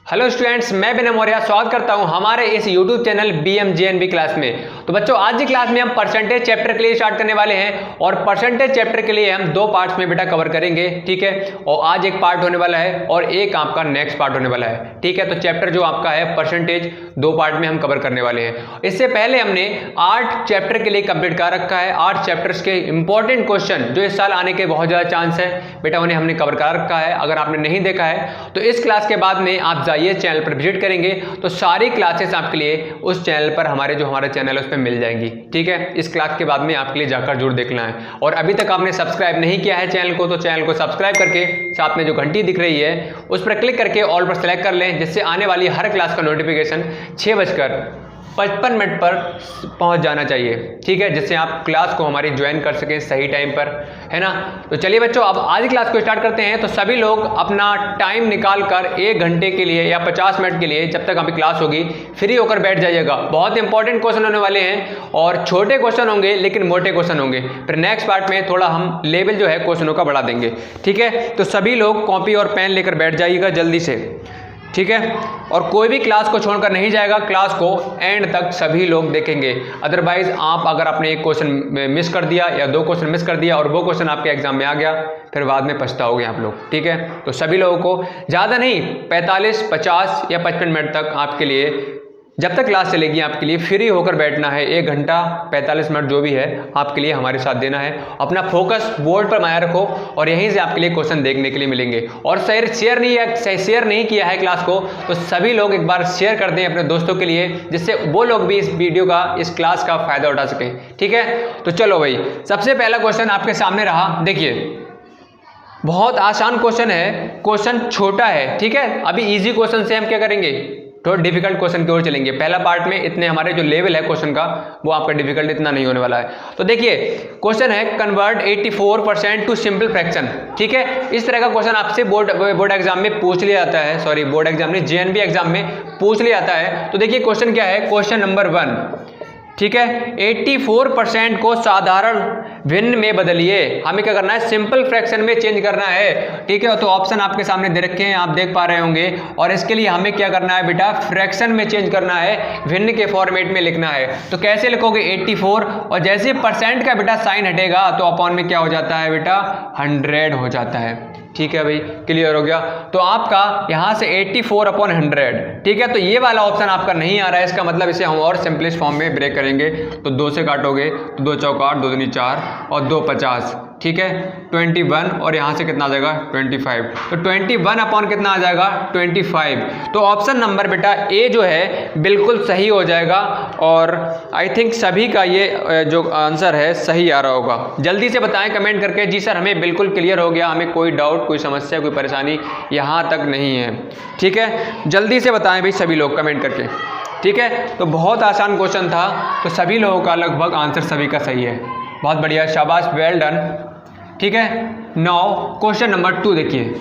Hello students, मैं बिना मौर्य स्वागत करता हूं हमारे इस YouTube चैनल BMJNB क्लास में। तो बच्चों, आज की क्लास में हम परसेंटेज चैप्टर के लिए स्टार्ट करने वाले हैं और परसेंटेज चैप्टर के लिए हम दो पार्ट्स में बेटा कवर करेंगे, ठीक है। और आज एक पार्ट होने वाला है और एक आपका नेक्स्ट पार्ट होने वाला है, ठीक है। तो चैप्टर जो आपका है परसेंटेज दो पार्ट में हम कवर करने वाले हैं। इससे पहले हमने 8 चैप्टर के लिए कंप्लीट कर रखा है। 8 चैप्टर्स के इंपॉर्टेंट क्वेश्चन जो इस साल आने के बहुत ज़्यादा चांस है बेटा, उन्हें हमने कवर कर रखा है। अगर आपने नहीं देखा है तो इस क्लास के बाद में आप जाइए चैनल पर विजिट करेंगे तो सारी क्लासेस आपके लिए उस चैनल पर हमारा चैनल है उस पर मिल जाएंगी, ठीक है। इस क्लास के बाद में आपके लिए जाकर जरूर देखना है। और अभी तक आपने सब्सक्राइब नहीं किया है चैनल को तो चैनल को सब्सक्राइब करके साथ में जो घंटी दिख रही है उस पर क्लिक करके ऑल पर सेलेक्ट कर लें, जिससे आने वाली हर क्लास का नोटिफिकेशन 6:55 पर पहुंच जाना चाहिए, ठीक है, जिससे आप क्लास को हमारी ज्वाइन कर सकें सही टाइम पर, है ना। तो चलिए बच्चों, अब आज क्लास को स्टार्ट करते हैं। तो सभी लोग अपना टाइम निकाल कर 1 घंटे के लिए या 50 मिनट के लिए, जब तक आपकी क्लास होगी, फ्री होकर बैठ जाइएगा। बहुत इंपॉर्टेंट क्वेश्चन होने वाले हैं और छोटे क्वेश्चन होंगे लेकिन मोटे क्वेश्चन होंगे। फिर नेक्स्ट पार्ट में थोड़ा हम लेवल जो है क्वेश्चनों का बढ़ा देंगे, ठीक है। तो सभी लोग कॉपी और पेन लेकर बैठ जाइएगा जल्दी से, ठीक है। और कोई भी क्लास को छोड़कर नहीं जाएगा, क्लास को एंड तक सभी लोग देखेंगे। अदरवाइज आप अगर आपने एक क्वेश्चन मिस कर दिया या 2 क्वेश्चन मिस कर दिया और वो क्वेश्चन आपके एग्जाम में आ गया, फिर बाद में पछताओगे आप लोग, ठीक है। तो सभी लोगों को ज़्यादा नहीं 45, 50 या 55 मिनट तक आपके लिए, जब तक क्लास चलेगी, आपके लिए फ्री होकर बैठना है। 1 घंटा 45 मिनट जो भी है आपके लिए हमारे साथ देना है। अपना फोकस बोर्ड पर बनाए रखो और यहीं से आपके लिए क्वेश्चन देखने के लिए मिलेंगे। और शेयर नहीं किया है क्लास को तो सभी लोग एक बार शेयर कर दें अपने दोस्तों के लिए, जिससे वो लोग भी इस वीडियो का, इस क्लास का फायदा उठा सकें, ठीक है। तो चलो भाई, सबसे पहला क्वेश्चन आपके सामने रहा, देखिए बहुत आसान क्वेश्चन है, क्वेश्चन छोटा है, ठीक है। अभी इजी क्वेश्चन से हम क्या करेंगे, थोड़ा डिफिकल्ट क्वेश्चन की ओर चलेंगे। पहला पार्ट में इतने हमारे जो लेवल है क्वेश्चन का वो आपका डिफिकल्ट इतना नहीं होने वाला है। तो देखिए क्वेश्चन है कन्वर्ट 84% टू सिंपल फ्रैक्शन, ठीक है। इस तरह का क्वेश्चन आपसे बोर्ड एग्जाम में पूछ लिया जाता है, सॉरी बोर्ड एग्जाम नहीं, JNB एग्जाम में पूछ लिया जाता है। तो देखिए क्वेश्चन क्या है, क्वेश्चन नंबर 1, ठीक है। 84% को साधारण भिन्न में बदलिए। हमें क्या करना है, सिंपल फ्रैक्शन में चेंज करना है, ठीक है। तो ऑप्शन आपके सामने दे रखे हैं, आप देख पा रहे होंगे। और इसके लिए हमें क्या करना है बेटा, फ्रैक्शन में चेंज करना है, भिन्न के फॉर्मेट में लिखना है। तो कैसे लिखोगे, 84 और जैसे परसेंट का बेटा साइन हटेगा तो अपॉन में क्या हो जाता है बेटा, 100 हो जाता है, ठीक है भाई। क्लियर हो गया। तो आपका यहाँ से 84/100, ठीक है। तो ये वाला ऑप्शन आपका नहीं आ रहा है, इसका मतलब इसे हम और सिंपलेस्ट फॉर्म में ब्रेक करेंगे। तो 2 से काटोगे तो 2 चौका 8, 2 दूनी 4 और 2 50, ठीक है। 21 और यहाँ से कितना आ जाएगा, 25। तो 21 कितना आ जाएगा, 25। तो ऑप्शन नंबर बेटा ए जो है बिल्कुल सही हो जाएगा। और आई थिंक सभी का ये जो आंसर है सही आ रहा होगा। जल्दी से बताएं कमेंट करके, जी सर हमें बिल्कुल क्लियर हो गया, हमें कोई डाउट, कोई समस्या, कोई परेशानी यहाँ तक नहीं है, ठीक है। जल्दी से बताएं भाई सभी लोग कमेंट करके, ठीक है। तो बहुत आसान क्वेश्चन था, तो सभी लोगों का लगभग आंसर सभी का सही है, बहुत बढ़िया, शाबाश, वेल डन, ठीक है। नाउ क्वेश्चन नंबर 2 देखिए,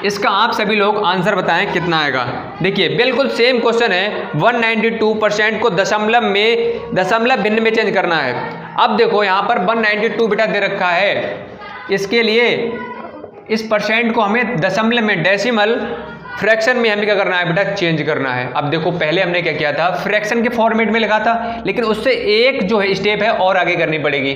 इसका आप सभी लोग आंसर बताएं कितना आएगा। देखिए बिल्कुल सेम क्वेश्चन है, 192% को दशमलव भिन्न में चेंज करना है। अब देखो यहाँ पर 192 बेटा दे रखा है, इसके लिए इस परसेंट को हमें दशमलव में, डेसिमल फ्रैक्शन में हमें क्या करना है बेटा, चेंज करना है। अब देखो पहले हमने क्या किया था, फ्रैक्शन के फॉर्मेट में लिखा था, लेकिन उससे एक जो है स्टेप है और आगे करनी पड़ेगी।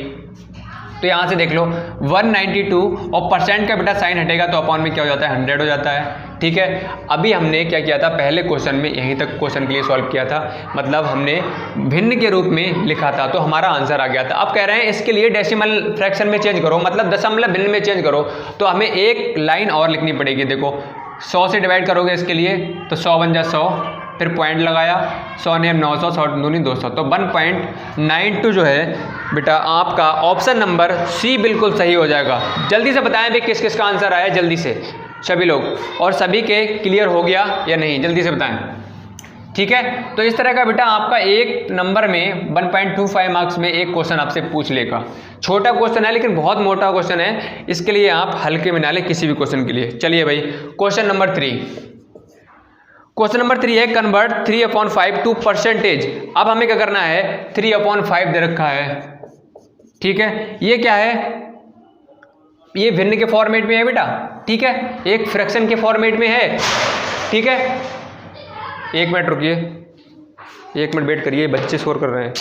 तो यहाँ से देख लो 192 और परसेंट का बेटा साइन हटेगा तो अपॉन में क्या हो जाता है, 100 हो जाता है, ठीक है। अभी हमने क्या किया था, पहले क्वेश्चन में यहीं तक क्वेश्चन के लिए सॉल्व किया था, मतलब हमने भिन्न के रूप में लिखा था तो हमारा आंसर आ गया था। अब कह रहे हैं इसके लिए डेसिमल फ्रैक्शन में चेंज करो, मतलब दशमलव भिन्न में चेंज करो। तो हमें एक लाइन और लिखनी पड़ेगी। देखो 100 से डिवाइड करोगे इसके लिए तो 100 बन जा 100, फिर पॉइंट लगाया, 100 ने 900, 100 दूनी 200, तो 1.92 जो है बेटा आपका ऑप्शन नंबर सी बिल्कुल सही हो जाएगा। जल्दी से बताएं भाई किस किस का आंसर आया, जल्दी से सभी लोग, और सभी के क्लियर हो गया या नहीं, जल्दी से बताएं, ठीक है। तो इस तरह का बेटा आपका एक नंबर में 1.25 मार्क्स में एक क्वेश्चन आपसे पूछ लेगा। छोटा क्वेश्चन है लेकिन बहुत मोटा क्वेश्चन है, इसके लिए आप हल्के में ना लें किसी भी क्वेश्चन के लिए। चलिए भाई क्वेश्चन नंबर 3, क्वेश्चन नंबर 3 है कन्वर्ट 3/5 टू परसेंटेज। अब हमें क्या करना है, 3/5 दे रखा है, ठीक है। ये क्या है, ये भिन्न के फॉर्मेट में है बेटा, ठीक है, एक फ्रैक्शन के फॉर्मेट में है, ठीक है। 1 मिनट रुकिए, 1 मिनट वेट करिए, बच्चे शोर कर रहे हैं।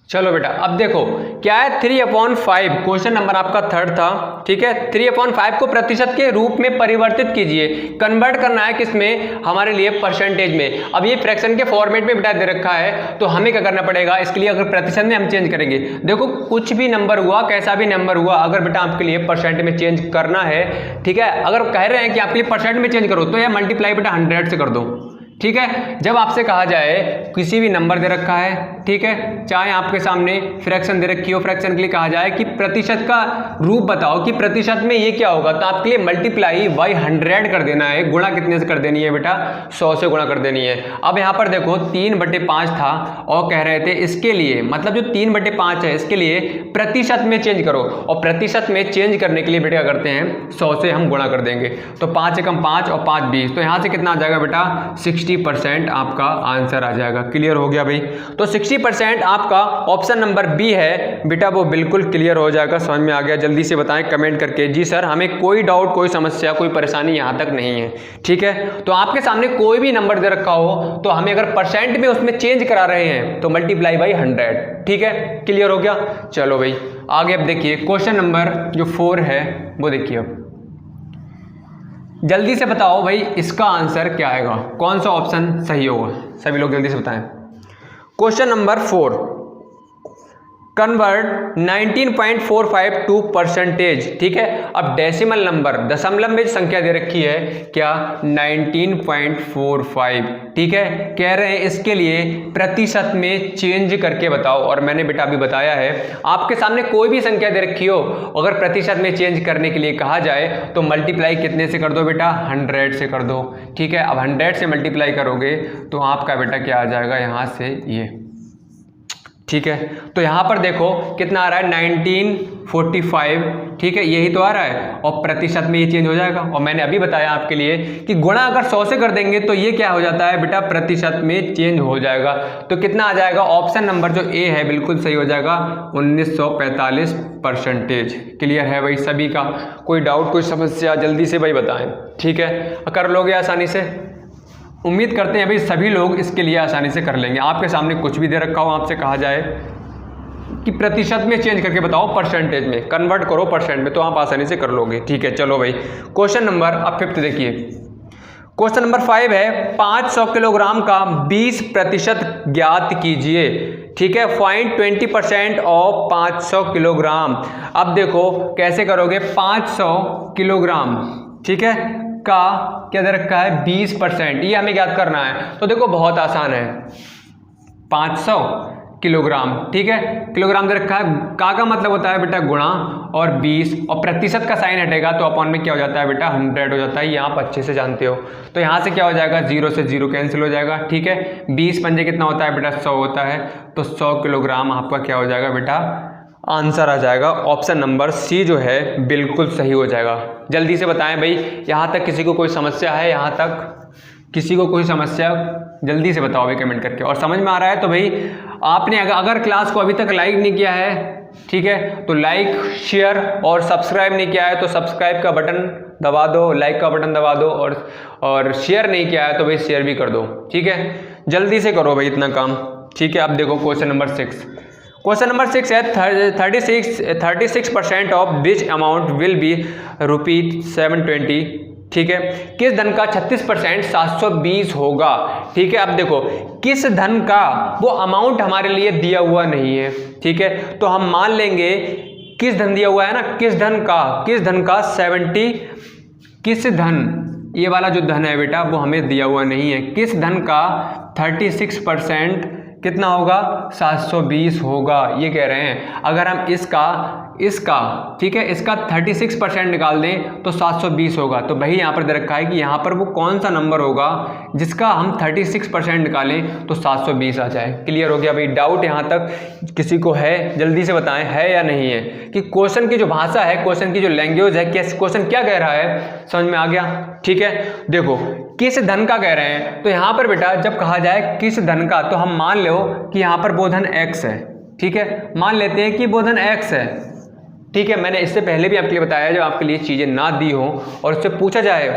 चलो बेटा, अब देखो क्या है, 3/5 क्वेश्चन नंबर आपका 3rd था, ठीक है। 3/5 को प्रतिशत के रूप में परिवर्तित कीजिए, कन्वर्ट करना है किसमें, हमारे लिए परसेंटेज में। अब ये फ्रैक्शन के फॉर्मेट में बेटा दे रखा है, तो हमें क्या करना पड़ेगा, इसके लिए अगर प्रतिशत में हम चेंज करेंगे, देखो कुछ भी नंबर हुआ, कैसा भी नंबर हुआ, अगर बेटा आपके लिए परसेंट में चेंज करना है, ठीक है, अगर कह रहे हैं कि आपके लिए परसेंट में चेंज करो, तो यह मल्टीप्लाई बेटा 100 से कर दो, ठीक है। जब आपसे कहा जाए किसी भी नंबर दे रखा है, ठीक है, चाहे आपके सामने फ्रैक्शन दे रखी हो, फ्रैक्शन के लिए कहा जाए कि प्रतिशत का रूप बताओ कि प्रतिशत में ये क्या होगा, तो आपके लिए मल्टीप्लाई बाई 100 कर देना है, गुणा कितने से कर देनी है बेटा, 100 से गुणा कर देनी है। अब यहाँ पर देखो 3/5 था और कह रहे थे इसके लिए, मतलब जो 3/5 है इसके लिए प्रतिशत में चेंज करो, और प्रतिशत में चेंज करने के लिए बेटा क्या करते हैं, 100 से हम गुणा कर देंगे, तो 5 एकम 5 और 5 20, तो यहाँ से कितना आ जाएगा बेटा, 60% आपका आंसर आ जाएगा। क्लियर हो गया भाई, तो 60% आपका ऑप्शन नंबर बी है बेटा, वो बिल्कुल क्लियर हो जाएगा। समझ में आ गया, जल्दी से बताएं कमेंट करके, जी सर हमें कोई डाउट, कोई समस्या, कोई परेशानी यहाँ तक नहीं है, ठीक है। तो आपके सामने कोई भी नंबर दे रखा हो, तो हमें अगर परसेंट में उसमें चेंज करा रहे हैं तो मल्टीप्लाई बाई 100, ठीक है। क्लियर हो गया, चलो भाई आगे। अब देखिए क्वेश्चन नंबर जो 4 है वो देखिए, अब जल्दी से बताओ भाई इसका आंसर क्या आएगा, कौन सा ऑप्शन सही होगा, सभी लोग जल्दी से बताएं। Question number 4, convert 19.45 to percentage, ठीक है। अब डेसिमल नंबर, दशमलव में संख्या दे रखी है क्या, 19.45, ठीक है। कह रहे हैं इसके लिए प्रतिशत में चेंज करके बताओ, और मैंने बेटा अभी बताया है, आपके सामने कोई भी संख्या दे रखी हो, अगर प्रतिशत में चेंज करने के लिए कहा जाए तो मल्टीप्लाई कितने से कर दो बेटा, 100 से कर दो, ठीक है। अब 100 से मल्टीप्लाई करोगे तो आपका बेटा क्या आ जाएगा, यहाँ से ये, ठीक है। तो यहां पर देखो कितना आ रहा है, 1945, ठीक है, यही तो आ रहा है, और प्रतिशत में ये चेंज हो जाएगा। और मैंने अभी बताया आपके लिए कि गुणा अगर 100 से कर देंगे तो ये क्या हो जाता है बेटा, प्रतिशत में चेंज हो जाएगा। तो कितना आ जाएगा, ऑप्शन नंबर जो ए है बिल्कुल सही हो जाएगा, 1945 परसेंटेज। क्लियर है भाई सभी का, कोई डाउट, कोई समस्या, जल्दी से भाई बताएं, ठीक है। कर लोगे आसानी से, उम्मीद करते हैं भाई सभी लोग इसके लिए आसानी से कर लेंगे। आपके सामने कुछ भी दे रखा हो, आपसे कहा जाए कि प्रतिशत में चेंज करके बताओ, परसेंटेज में कन्वर्ट करो परसेंट में, तो आप आसानी से कर लोगे, ठीक है। चलो भाई क्वेश्चन नंबर अब 5th देखिए, क्वेश्चन नंबर 5 है 500 किलोग्राम का 20% ज्ञात कीजिए, ठीक है। Find 20% of 500 kilogram. अब देखो कैसे करोगे, 500 किलोग्राम, ठीक है, का क्या दे रखा है, 20%, ये हमें ज्ञात करना है। तो देखो बहुत आसान है, 500 किलोग्राम, ठीक है, किलोग्राम दे रखा है, का मतलब होता है बेटा गुणा, और 20, और प्रतिशत का साइन हटेगा तो अपॉन में क्या हो जाता है बेटा, 100 हो जाता है, ये आप अच्छे से जानते हो। तो यहाँ से क्या हो जाएगा, 0 से 0 कैंसिल हो जाएगा, ठीक है। 20 पंजे कितना होता है बेटा, 100 होता है, तो 100 किलोग्राम आपका क्या हो जाएगा बेटा, आंसर आ जाएगा। ऑप्शन नंबर सी जो है बिल्कुल सही हो जाएगा। जल्दी से बताएं भाई, यहाँ तक किसी को कोई समस्या है, यहाँ तक किसी को कोई समस्या, जल्दी से बताओ भाई कमेंट करके। और समझ में आ रहा है तो भाई आपने अगर क्लास को अभी तक लाइक नहीं किया है, ठीक है, तो लाइक, शेयर और सब्सक्राइब नहीं किया है तो सब्सक्राइब का बटन दबा दो, लाइक का बटन दबा दो, और शेयर नहीं किया है तो भाई शेयर भी कर दो, ठीक है। जल्दी से करो भाई इतना काम, ठीक है। अब देखो क्वेश्चन नंबर 6, क्वेश्चन नंबर 6 है 36% of which amount will be ₹720, ठीक है। किस धन का 36% 720 होगा, ठीक है। अब देखो किस धन का, वो अमाउंट हमारे लिए दिया हुआ नहीं है, ठीक है, तो हम मान लेंगे किस धन दिया हुआ है ना, किस धन का 70, किस धन, ये वाला जो धन है बेटा वो हमें दिया हुआ नहीं है, किस धन का 36% कितना होगा 720 होगा, ये कह रहे हैं। अगर हम इसका ठीक है इसका 36% निकाल दें तो 720 होगा। तो भाई यहाँ पर दे रखा है कि यहाँ पर वो कौन सा नंबर होगा जिसका हम 36% निकालें तो 720 आ जाए। क्लियर हो गया भाई? डाउट यहाँ तक किसी को है? जल्दी से बताएं है या नहीं है, कि क्वेश्चन की जो भाषा है, क्वेश्चन की जो लैंग्वेज है, क्वेश्चन क्या कह रहा है, समझ में आ गया? ठीक है, देखो किस धन का कह रहे हैं, तो यहाँ पर बेटा जब कहा जाए किस धन का, तो हम मान लो कि यहाँ पर वो धन x है। ठीक है, मान लेते हैं कि वो धन x है। ठीक है, मैंने इससे पहले भी आपके लिए बताया, जब आपके लिए चीज़ें ना दी हो और उससे पूछा जाए,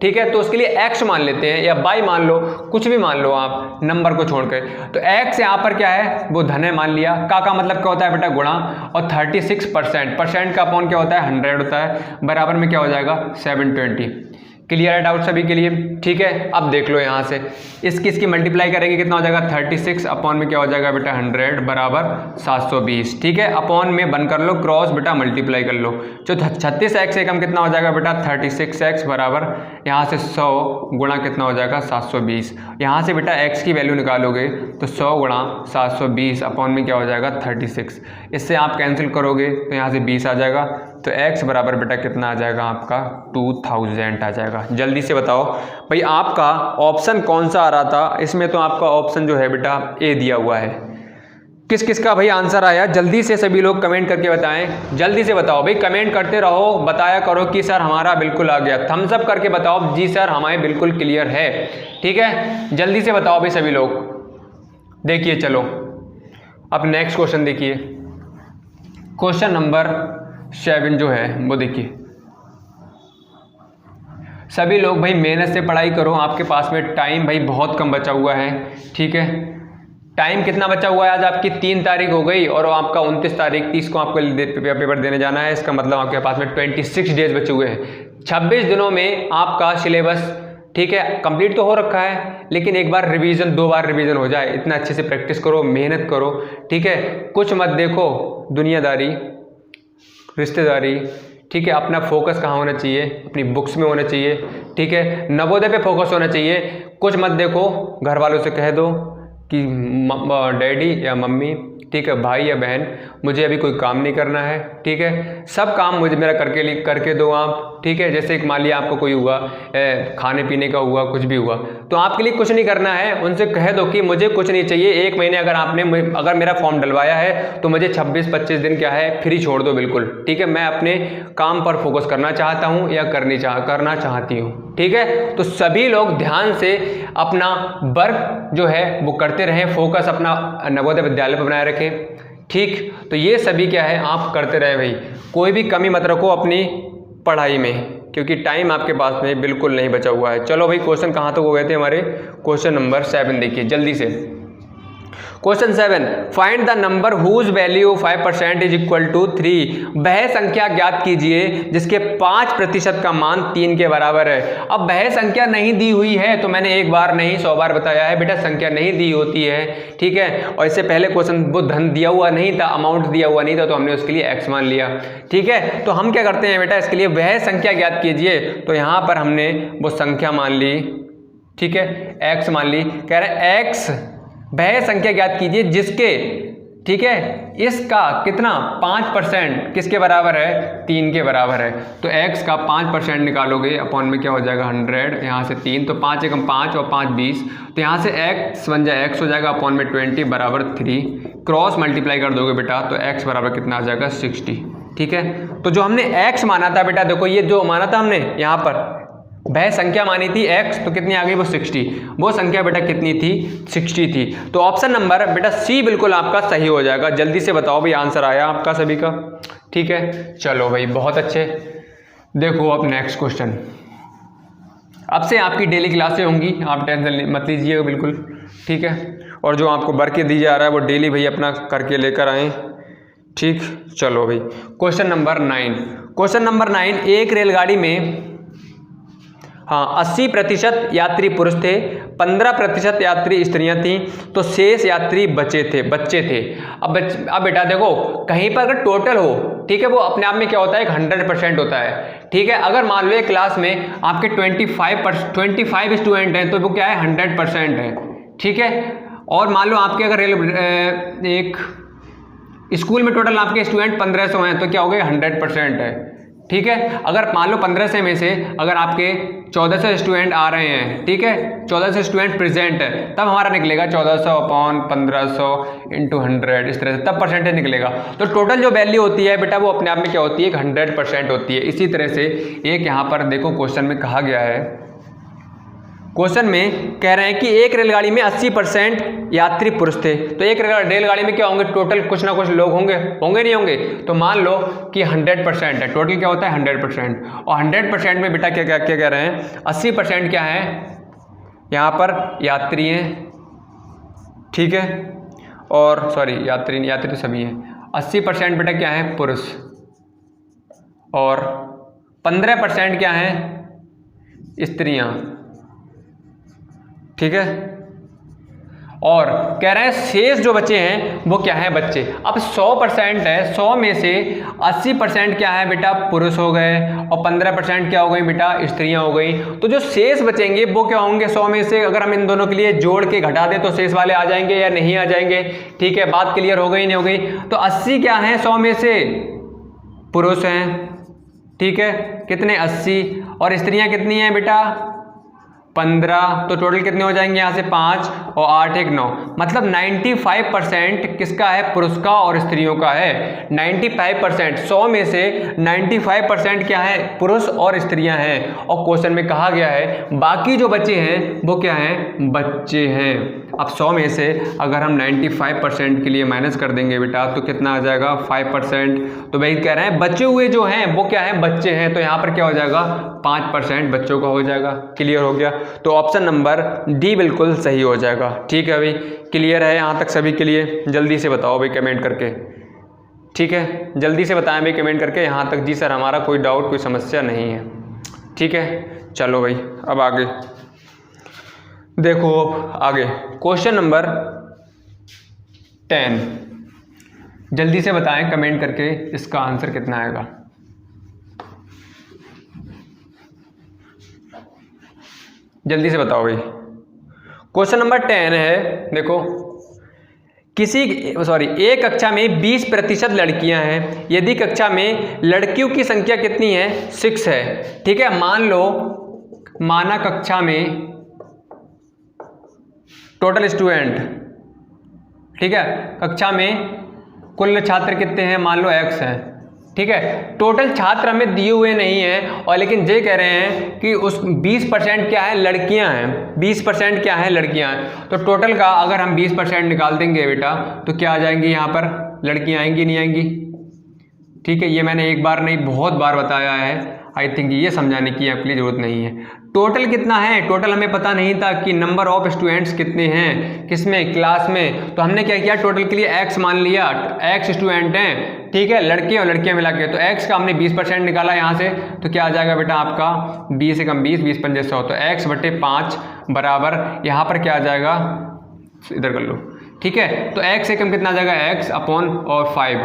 ठीक है, तो उसके लिए x मान लेते हैं या y मान लो, कुछ भी मान लो आप नंबर को छोड़कर। तो x यहाँ पर क्या है, वो धन है मान लिया। का मतलब क्या होता है बेटा, गुणा, और 36% परसेंट का अपॉन क्या होता है 100 होता है, बराबर में क्या हो जाएगा 720। क्लियर है डाउट सभी के लिए? ठीक है, अब देख लो यहाँ से इसकी मल्टीप्लाई करेंगे कितना हो जाएगा 36 अपॉन में क्या हो जाएगा बेटा 100 बराबर 720। ठीक है, अपॉन में बन कर लो, क्रॉस बेटा मल्टीप्लाई कर लो। जो 36x से कम कितना हो जाएगा बेटा 36x बराबर यहाँ से 100 गुणा कितना हो जाएगा 720। यहाँ से बेटा x की वैल्यू निकालोगे तो 100 गुणा 720 अपॉन में क्या हो जाएगा 36। इससे आप कैंसिल करोगे तो यहाँ से 20 आ जाएगा, तो x बराबर बेटा कितना आ जाएगा आपका 2000 आ जाएगा। जल्दी से बताओ भाई आपका ऑप्शन कौन सा आ रहा था इसमें? तो आपका ऑप्शन जो है बेटा ए दिया हुआ है। किस किस का भाई आंसर आया, जल्दी से सभी लोग कमेंट करके बताएं। जल्दी से बताओ भाई, कमेंट करते रहो, बताया करो कि सर हमारा बिल्कुल आ गया। थम्स अप करके बताओ जी सर हमारे बिल्कुल क्लियर है। ठीक है, जल्दी से बताओ भाई सभी लोग। देखिए चलो अब नेक्स्ट क्वेश्चन देखिए, क्वेश्चन नंबर 7 जो है वो देखिए। सभी लोग भाई मेहनत से पढ़ाई करो, आपके पास में टाइम भाई बहुत कम बचा हुआ है। ठीक है, टाइम कितना बचा हुआ है, आज आपकी 3 तारीख हो गई और आपका 29 तारीख 30 को आपको पेपर देने जाना है। इसका मतलब आपके पास में 26 डेज बचे हुए हैं। 26 दिनों में आपका सिलेबस ठीक है कंप्लीट तो हो रखा है, लेकिन एक बार रिवीजन 2 बार रिवीजन हो जाए। इतना अच्छे से प्रैक्टिस करो, मेहनत करो। ठीक है, कुछ मत देखो दुनियादारी, रिश्तेदारी। ठीक है, अपना फोकस कहाँ होना चाहिए, अपनी बुक्स में होना चाहिए। ठीक है, नवोदय पे फोकस होना चाहिए। कुछ मत देखो, घर वालों से कह दो कि डैडी या मम्मी, ठीक है, भाई या बहन, मुझे अभी कोई काम नहीं करना है। ठीक है, सब काम मुझे मेरा करके दो आप। ठीक है, जैसे मान लिया आपको कोई हुआ खाने पीने का हुआ, कुछ भी हुआ, तो आपके लिए कुछ नहीं करना है। उनसे कह दो कि मुझे कुछ नहीं चाहिए। 1 महीने अगर मेरा फॉर्म डलवाया है तो मुझे 26-25 दिन क्या है फ्री छोड़ दो बिल्कुल। ठीक है, मैं अपने काम पर फोकस करना चाहता हूँ या करना चाहती हूँ। ठीक है, तो सभी लोग ध्यान से अपना वर्क जो है वो करते रहें, फोकस अपना नवोदय विद्यालय पर बनाए रखें। ठीक, तो ये सभी क्या है आप करते रहे भाई, कोई भी कमी मत रखो अपनी पढ़ाई में, क्योंकि टाइम आपके पास में बिल्कुल नहीं बचा हुआ है। चलो भाई क्वेश्चन कहाँ तक हो गए थे हमारे, क्वेश्चन नंबर 7 देखिए जल्दी से। Question 7, find the number whose value 5% is equal to 3। वह संख्या ज्ञात कीजिए जिसके 5% का मान 3 के बराबर है। अब वह संख्या नहीं दी हुई है तो मैंने एक बार नहीं 100 बार बताया है बेटा, संख्या नहीं दी होती है। ठीक है, और इससे पहले क्वेश्चन वो धन दिया हुआ नहीं था, अमाउंट दिया हुआ नहीं था, तो हमने उसके लिए x मान लिया। ठीक है, तो हम क्या करते हैं बेटा, इसके लिए वह संख्या ज्ञात कीजिए, तो यहाँ पर हमने वो संख्या मान ली। ठीक है, x मान ली। कह रहे x वह संख्या ज्ञात कीजिए जिसके, ठीक है, इसका कितना 5% किसके बराबर है, 3 के बराबर है। तो x का 5% निकालोगे अपॉन में क्या हो जाएगा 100, यहाँ से 3, तो 5 एकम 5 और 5 20, तो यहाँ से x बन जाए x हो जाएगा अपॉन में 20 बराबर 3। क्रॉस मल्टीप्लाई कर दोगे बेटा तो x बराबर कितना आ जाएगा 60। ठीक है, तो जो हमने x माना था बेटा, देखो ये जो माना था हमने यहाँ पर वह संख्या मानी थी x, तो कितनी आ गई वो 60। वो संख्या बेटा कितनी थी 60 थी। तो ऑप्शन नंबर बेटा सी बिल्कुल आपका सही हो जाएगा। जल्दी से बताओ भाई, आंसर आया आपका सभी का? ठीक है, चलो भाई बहुत अच्छे। देखो अब नेक्स्ट क्वेश्चन, अब से आपकी डेली क्लासें होंगी, आप टेंशन मत लीजिएगा बिल्कुल। ठीक है, और जो आपको वर्क दी जा रहा है वो डेली भाई अपना करके लेकर आएँ। ठीक, चलो भाई क्वेश्चन नंबर 9। क्वेश्चन नंबर 9, एक रेलगाड़ी में 80% यात्री पुरुष थे, 15% यात्री स्त्रियां थीं, तो शेष यात्री बच्चे थे। अब बेटा देखो, कहीं पर अगर टोटल हो, ठीक है, वो अपने आप में क्या होता है 100% होता है। ठीक है, अगर मान लो एक क्लास में आपके 25 स्टूडेंट हैं तो वो क्या है 100% है। ठीक है, और मान लो आपके अगर एक स्कूल में टोटल आपके स्टूडेंट 1500 हैं तो क्या हो गए 100% है। ठीक है, अगर मान लो 1500 में से अगर आपके 1400 स्टूडेंट आ रहे हैं, ठीक है, 1400 स्टूडेंट प्रेजेंट है, तब हमारा निकलेगा 1400 अपॉन 1500 इंटू 100, इस तरह से तब परसेंटेज निकलेगा। तो टोटल जो वैल्यू होती है बेटा वो अपने आप में क्या होती है 100% होती है। इसी तरह से एक यहाँ पर देखो क्वेश्चन में कहा गया है, क्वेश्चन में कह रहे हैं कि एक रेलगाड़ी में 80% यात्री पुरुष थे। तो एक रेलगाड़ी में क्या होंगे टोटल कुछ ना कुछ लोग होंगे नहीं होंगे। तो मान लो कि 100% है, टोटल क्या होता है 100%, और 100% में बेटा क्या कह रहे हैं 80% क्या है यहाँ पर यात्री हैं, ठीक है, और सॉरी यात्री तो सभी हैं। 80% बेटा क्या है पुरुष, और 15% क्या है स्त्रियां, ठीक है, और कह रहे हैं शेष जो बचे हैं वो क्या है बच्चे। अब 100% है, 100 में से 80% क्या है बेटा पुरुष हो गए और 15% क्या हो गई बेटा स्त्रियां हो गई। तो जो शेष बचेंगे वो क्या होंगे 100 में से अगर हम इन दोनों के लिए जोड़ के घटा दें तो शेष वाले आ जाएंगे या नहीं आ जाएंगे। ठीक है, बात क्लियर हो गई नहीं हो गई। तो 80 क्या है 100 में से पुरुष हैं, ठीक है, कितने 80, और स्त्रियां कितनी हैं बेटा 15। तो टोटल कितने हो जाएंगे यहाँ से 5 और 8 1 9, मतलब 95% किसका है पुरुष का और स्त्रियों का है। 95% 100 में से 95% क्या है पुरुष और स्त्रियां हैं। और क्वेश्चन में कहा गया है बाकी जो बच्चे हैं वो क्या हैं बच्चे हैं। अब 100 में से अगर हम 95% के लिए माइनस कर देंगे बेटा तो कितना आ जाएगा 5%। तो भाई कह रहे हैं बचे हुए जो हैं वो क्या है बच्चे हैं। तो यहाँ पर क्या हो जाएगा 5% बच्चों का हो जाएगा। क्लियर हो गया। तो ऑप्शन नंबर डी बिल्कुल सही हो जाएगा। ठीक है भाई, क्लियर है यहाँ तक सभी के लिए? जल्दी से बताओ भाई कमेंट करके। ठीक है, जल्दी से बताएं भाई कमेंट करके यहाँ तक। जी सर हमारा कोई डाउट कोई समस्या नहीं है। ठीक है, चलो भाई अब आगे देखो। आगे क्वेश्चन नंबर 10, जल्दी से बताएं कमेंट करके इसका आंसर कितना आएगा। जल्दी से बताओ भाई। क्वेश्चन नंबर 10 है, देखो एक कक्षा में 20% लड़कियां हैं। यदि कक्षा में लड़कियों की संख्या कितनी है 6 है। ठीक है, माना कक्षा में टोटल स्टूडेंट, ठीक है, कक्षा में कुल छात्र कितने हैं मान लो x हैं। ठीक है, टोटल छात्र हमें दिए हुए नहीं हैं और लेकिन ये कह रहे हैं कि उस 20% क्या है लड़कियां हैं, 20% क्या है लड़कियां हैं। तो टोटल का अगर हम 20% निकाल देंगे बेटा तो क्या आ जाएंगी यहाँ पर लड़कियां आएंगी नहीं आएंगी। ठीक है, ये मैंने एक बार नहीं बहुत बार बताया है। आई थिंक ये समझाने की आपके लिए जरूरत नहीं है। टोटल कितना है, टोटल हमें पता नहीं था कि नंबर ऑफ स्टूडेंट्स कितने हैं किसमें क्लास में। तो हमने क्या किया टोटल के लिए x मान लिया, x स्टूडेंट हैं। ठीक है, लड़के और लड़कियां मिला के, तो x का हमने 20% निकाला यहाँ से। तो क्या आ जाएगा बेटा आपका 20 से कम 20, 20 पंजे 100, तो x/5 बराबर यहाँ पर क्या आ जाएगा, इधर कर लो। ठीक है, तो x से कम कितना आ जाएगा x/5।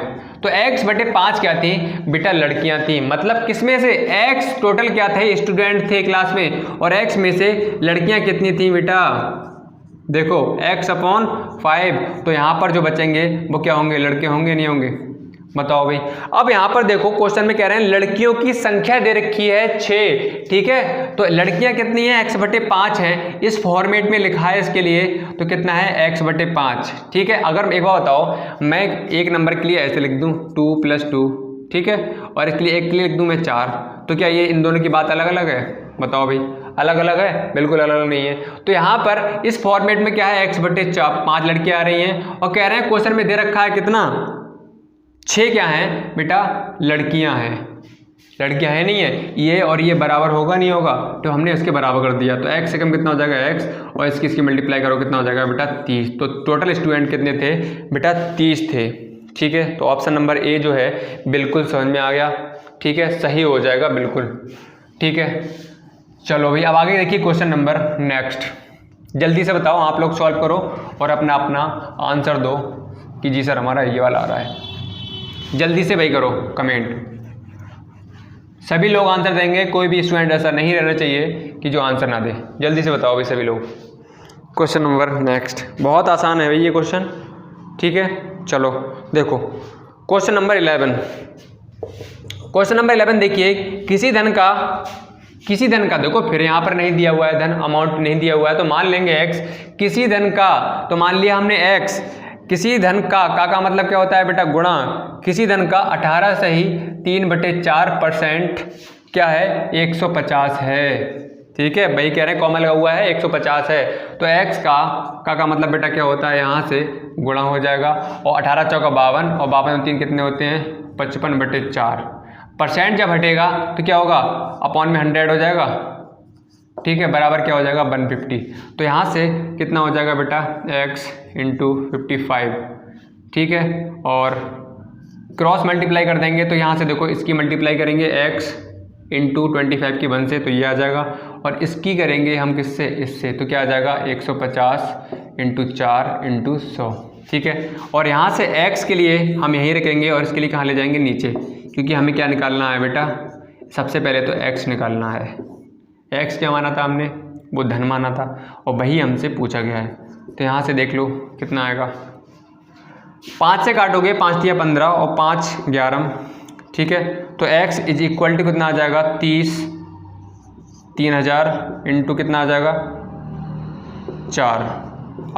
तो x/5 क्या थी बेटा लड़कियां थी। मतलब किसमें से x टोटल क्या थे स्टूडेंट थे क्लास में और x में से लड़कियां कितनी थी बेटा देखो x/5। तो यहाँ पर जो बचेंगे वो क्या होंगे लड़के होंगे नहीं होंगे बताओ भाई। अब यहाँ पर देखो क्वेश्चन में कह रहे हैं लड़कियों की संख्या दे रखी है 6। ठीक है, तो लड़कियां कितनी है x/5 है। इस फॉर्मेट में लिखा है इसके लिए, तो कितना है x/5। ठीक है, अगर एक बार बताओ मैं एक नंबर के लिए ऐसे लिख दूं 2 + 2, ठीक है, और इसके लिए एक के लिए लिख दूं मैं 4, तो क्या ये इन दोनों की बात अलग अलग है बताओ भाई। अलग अलग है, बिल्कुल अलग अलग नहीं है। तो यहाँ पर इस फॉर्मेट में क्या है x/5 लड़कियां आ रही हैं और कह रहे हैं क्वेश्चन में दे रखा है कितना 6 क्या है बेटा लड़कियां हैं। लड़कियां है नहीं है, ये और ये बराबर होगा नहीं होगा, तो हमने इसके बराबर कर दिया। तो x से कम कितना हो जाएगा x और इसकी मल्टीप्लाई करो कितना हो जाएगा बेटा 30। तो टोटल स्टूडेंट कितने थे बेटा 30 थे। ठीक है, तो ऑप्शन नंबर ए जो है बिल्कुल समझ में आ गया। ठीक है, सही हो जाएगा बिल्कुल। ठीक है, चलो भाई अब आगे देखिए क्वेश्चन नंबर नेक्स्ट। जल्दी से बताओ आप लोग सॉल्व करो और अपना अपना आंसर दो कि जी सर हमारा ये वाला आ रहा है। जल्दी से भाई करो कमेंट, सभी लोग आंसर देंगे, कोई भी स्टूडेंट ऐसा नहीं रहना चाहिए कि जो आंसर ना दे। जल्दी से बताओ भाई सभी लोग। क्वेश्चन नंबर नेक्स्ट, बहुत आसान है भाई ये क्वेश्चन, ठीक है। चलो देखो क्वेश्चन नंबर 11। क्वेश्चन नंबर 11 देखिए, किसी धन का देखो, फिर यहाँ पर नहीं दिया हुआ है धन, अमाउंट नहीं दिया हुआ है, तो मान लेंगे x, किसी धन का, तो मान लिया हमने x, किसी धन का मतलब क्या होता है बेटा, गुणा, किसी धन का 18 से ही 3/4% क्या है, 150 है, ठीक है भाई, कह रहे हैं कॉमन लगा हुआ है 150 है, तो x का मतलब बेटा क्या होता है, यहाँ से गुणा हो जाएगा, और 18 चौका 52, और 52 में 3 कितने होते हैं, 55/4, परसेंट जब हटेगा तो क्या होगा, अपॉन में 100 हो जाएगा, ठीक है, बराबर क्या हो जाएगा 150, तो यहाँ से कितना हो जाएगा बेटा, x × 55, ठीक है, और क्रॉस मल्टीप्लाई कर देंगे, तो यहाँ से देखो इसकी मल्टीप्लाई करेंगे x × 25 की 1 से, तो ये आ जाएगा, और इसकी करेंगे हम किससे, इससे, तो क्या आ जाएगा 150 × 4 × 100, ठीक है। और यहाँ से x के लिए हम यहीं रखेंगे, और इसके लिए कहाँ ले जाएंगे, नीचे, क्योंकि हमें क्या निकालना है बेटा, सबसे पहले तो x निकालना है। x क्या माना था हमने, वो धन माना था, और वही हमसे पूछा गया है, तो यहाँ से देख लो कितना आएगा, 5 से काटोगे, 5 × 15 और 5 × 11, ठीक है, तो x = कितना आ जाएगा, 3000 इंटू कितना आ जाएगा, 4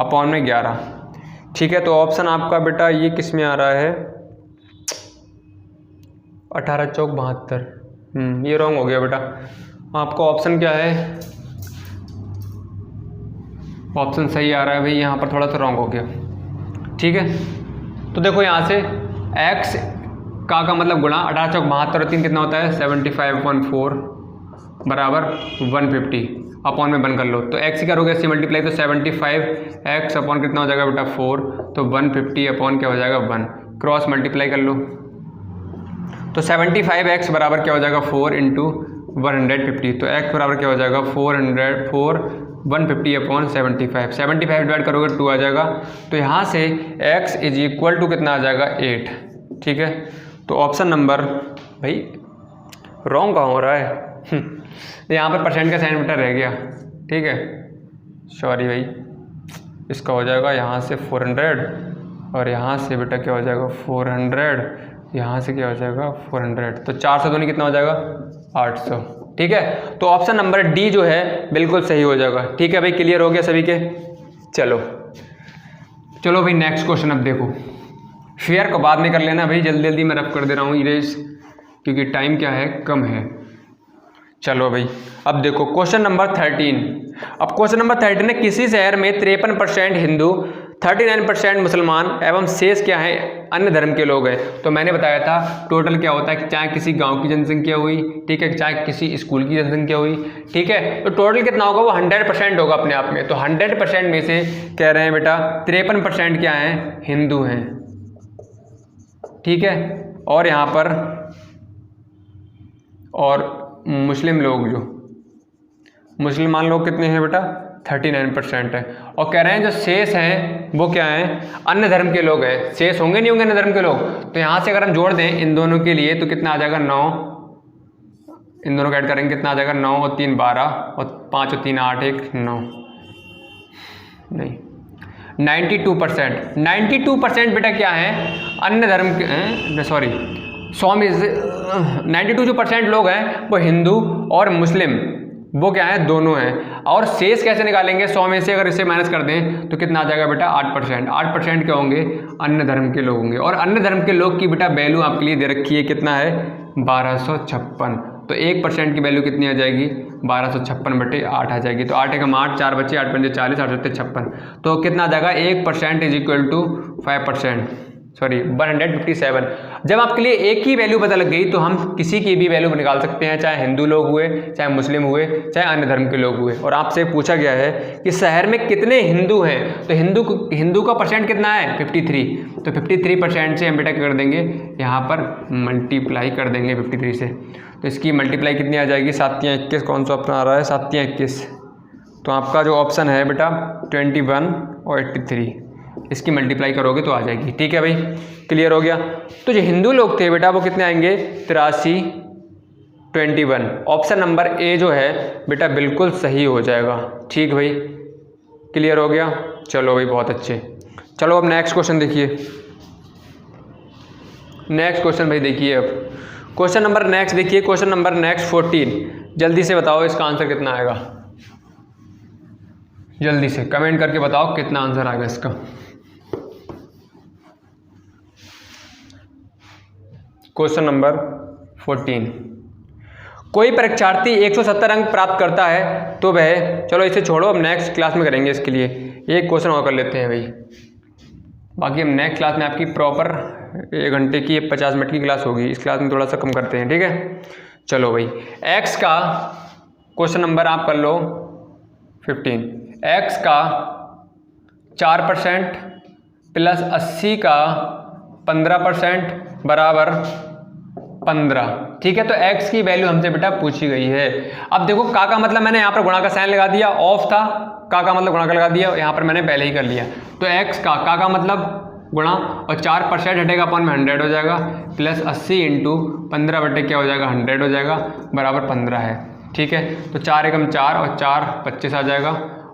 अपॉन में 11, ठीक है। तो ऑप्शन आपका बेटा ये किस में आ रहा है, 18 चौक 72, ये रॉन्ग हो गया बेटा, आपका ऑप्शन क्या है, ऑप्शन सही आ रहा है भाई, यहाँ पर थोड़ा सा रॉन्ग हो गया, ठीक है। तो देखो यहाँ से x का मतलब गुणा 18 चौक 72 और 3 कितना होता है, 75/4 बराबर 150, अपॉन में 1 कर लो, तो x ही करोगे इससे मल्टीप्लाई, तो 75x अपॉन कितना हो जाएगा बेटा 4, तो 150 अपॉन क्या हो जाएगा 1, क्रॉस मल्टीप्लाई कर लो, तो 75x बराबर क्या हो जाएगा 4 × 150, तो x बराबर क्या हो जाएगा 150 अपॉन 75 डिवाइड करोगे 2 आ जाएगा, तो यहाँ से x = कितना आ जाएगा 8, ठीक है। तो ऑप्शन नंबर भाई रॉन्ग कहाँ हो रहा है, यहाँ पर परसेंट का साइन बेटा रह गया, ठीक है, सॉरी भाई, इसका हो जाएगा यहाँ से 400, और यहाँ से बेटा क्या हो जाएगा 400, यहाँ से क्या हो जाएगा 400, तो 400 दूनी कितना हो जाएगा 800, ठीक है। तो ऑप्शन नंबर डी जो है बिल्कुल सही हो जाएगा, ठीक है भाई, क्लियर हो गया सभी के। चलो भाई नेक्स्ट क्वेश्चन अब देखो, फेयर को बाद में कर लेना भाई, जल्दी जल्दी मैं रफ कर दे रहा हूँ इरेज, क्योंकि टाइम क्या है कम है। चलो भाई अब देखो क्वेश्चन नंबर 13। अब क्वेश्चन नंबर 13 है, किसी शहर में 53% हिंदू, 39% मुसलमान एवं शेष क्या है अन्य धर्म के लोग हैं। तो मैंने बताया था टोटल क्या होता है, चाहे किसी गांव की जनसंख्या हुई, ठीक है, चाहे किसी स्कूल की जनसंख्या हुई, ठीक है, तो टोटल कितना होगा, वो 100% होगा अपने आप में। तो 100% में से कह रहे हैं बेटा 53% क्या हैं, हिंदू हैं, ठीक है, और यहाँ पर और मुस्लिम लोग, जो मुसलमान लोग कितने हैं बेटा 39% है, और कह रहे हैं जो शेष हैं वो क्या हैं, अन्य धर्म के लोग हैं। शेष होंगे नहीं होंगे अन्य धर्म के लोग, तो यहाँ से अगर हम जोड़ दें इन दोनों के लिए तो कितना आ जाएगा 9, इन दोनों का ऐड करेंगे कितना आ जाएगा 9 और 3 12 और 5 और 3 8 1 9 नहीं 92% बेटा क्या है अन्य धर्म के, सॉरी 100 में से 92% लोग हैं वो हिंदू और मुस्लिम वो क्या है दोनों हैं। और शेष कैसे निकालेंगे, 100 में से अगर इसे माइनस कर दें तो कितना आ जाएगा बेटा 8% क्या होंगे, अन्य धर्म के लोग होंगे। और अन्य धर्म के लोग की बेटा वैल्यू आपके लिए दे रखी है, कितना है 1256। तो 1% की वैल्यू कितनी आ जाएगी 1256/8 आ जाएगी। तो 8 एकम 8, 4 बच्चे 8 पंजे 40, 8 सत्ते 56। तो कितना आ जाएगा 1% इज इक्वल टू 5%, सॉरी 157। जब आपके लिए एक ही वैल्यू पता लग गई तो हम किसी की भी वैल्यू निकाल सकते हैं, चाहे हिंदू लोग हुए, चाहे मुस्लिम हुए, चाहे अन्य धर्म के लोग हुए। और आपसे पूछा गया है कि शहर में कितने हिंदू हैं, तो हिंदू का परसेंट कितना है 53। तो 53% से हम बेटा क्या कर देंगे, यहाँ पर मल्टीप्लाई कर देंगे 53 से। तो इसकी मल्टीप्लाई कितनी आ जाएगी 7 या 21, कौन सा ऑप्शन आ रहा है 7 या 21। तो आपका जो ऑप्शन है बेटा 21 और 83, इसकी मल्टीप्लाई करोगे तो आ जाएगी। ठीक है भाई, क्लियर हो गया। तो जो हिंदू लोग थे बेटा वो कितने आएंगे 83 21। ऑप्शन नंबर ए जो है बेटा बिल्कुल सही हो जाएगा। ठीक भाई, क्लियर हो गया? चलो भाई बहुत अच्छे। चलो अब नेक्स्ट क्वेश्चन देखिए। नेक्स्ट क्वेश्चन भाई देखिए, अब क्वेश्चन नंबर नेक्स्ट देखिए, क्वेश्चन नंबर नेक्स्ट 14। जल्दी से बताओ इसका आंसर कितना आएगा, जल्दी से कमेंट करके बताओ कितना आंसर आएगा इसका। Question number 14। कोई परीक्षार्थी 170 अंक प्राप्त करता है तो वह, चलो इसे छोड़ो, अब नेक्स्ट क्लास में करेंगे इसके लिए। एक क्वेश्चन और कर लेते हैं भाई, बाकी हम नेक्स्ट क्लास में आपकी प्रॉपर 1 घंटे की 50 मिनट की क्लास होगी, इस क्लास में थोड़ा सा कम करते हैं, ठीक है। चलो भाई एक्स का क्वेश्चन नंबर आप कर लो 15। एक्स का 4% प्लस 80 का 15% बराबर 15, ठीक है। तो x की वैल्यू हमसे बेटा पूछी गई है। अब देखो का मतलब मैंने यहाँ पर गुणा का साइन लगा दिया, ऑफ था, का मतलब गुणा का लगा दिया, यहाँ पर मैंने पहले ही कर लिया। तो x का मतलब गुणा और 4% हटेगा अपन में 100 हो जाएगा, प्लस 80 इंटू 15 बटे क्या हो जाएगा 100 हो जाएगा, बराबर 15 है, ठीक है। तो 4 एकम 4 और 4 25 आ जाएगा,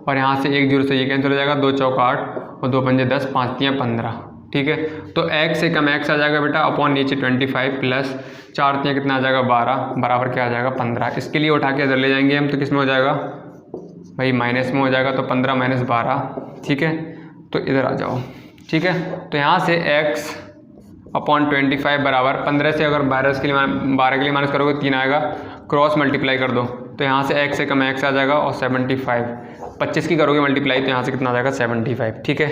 और यहाँ से 1 0 से ये कैंसिल हो जाएगा, 2 चौक 8 और 2 पंजे 10, 5 3 15, ठीक है। तो x एकम x आ जाएगा बेटा अपॉन नीचे 25 प्लस 4 3 कितना आ जाएगा 12, बराबर क्या आ जाएगा 15। इसके लिए उठा के इधर ले जाएंगे हम, तो किस में हो जाएगा भाई माइनस में हो जाएगा, तो 15 माइनस 12, ठीक है। तो इधर आ जाओ, ठीक है। तो यहाँ से x अपॉन 25 बराबर 15 से अगर 12 के लिए माइनस करोगे 3 आएगा, क्रॉस मल्टीप्लाई कर दो, तो यहाँ से x एकम x आ जाएगा, और 75 25 की करोगे मल्टीप्लाई, तो यहाँ से कितना आ जाएगा 75, ठीक है।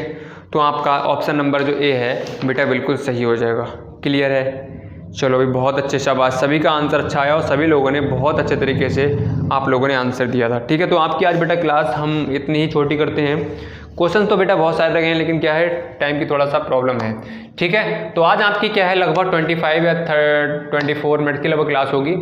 तो आपका ऑप्शन नंबर जो ए है बेटा बिल्कुल सही हो जाएगा। क्लियर है? चलो भाई बहुत अच्छे, शाबाश, सभी का आंसर अच्छा आया और सभी लोगों ने बहुत अच्छे तरीके से आप लोगों ने आंसर दिया था, ठीक है। तो आपकी आज बेटा क्लास हम इतनी ही छोटी करते हैं। क्वेश्चन तो बेटा बहुत सारे लगे हैं, लेकिन क्या है टाइम की थोड़ा सा प्रॉब्लम है, ठीक है। तो आज आपकी क्या है लगभग 25 या 24 मिनट की लगभग क्लास होगी।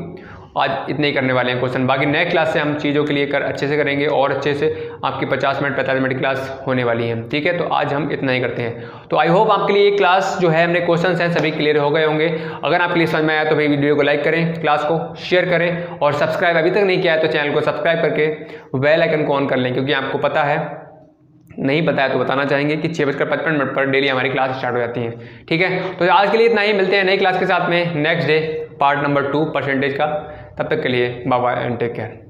आज इतने ही करने वाले हैं क्वेश्चन, बाकी नेक्स्ट क्लास से हम चीज़ों के लिए अच्छे से करेंगे, और अच्छे से आपकी 50 मिनट 45 मिनट की क्लास होने वाली है, ठीक है। तो आज हम इतना ही करते हैं। तो आई होप आपके लिए ये क्लास जो है हमने क्वेश्चंस हैं सभी क्लियर हो गए होंगे। अगर आपके लिए समझ में आया तो भाई वीडियो को लाइक करें, क्लास को शेयर करें, और सब्सक्राइब अभी तक नहीं किया है तो चैनल को सब्सक्राइब करके बेल आइकन को ऑन कर लें, क्योंकि आपको पता है, नहीं पता है तो बताना चाहेंगे कि 6:55 पर डेली हमारी क्लास स्टार्ट हो जाती है, ठीक है। तो आज के लिए इतना ही, मिलते हैं नई क्लास के साथ में next day part number 2 percentage का। तब तक के लिए bye bye and take care.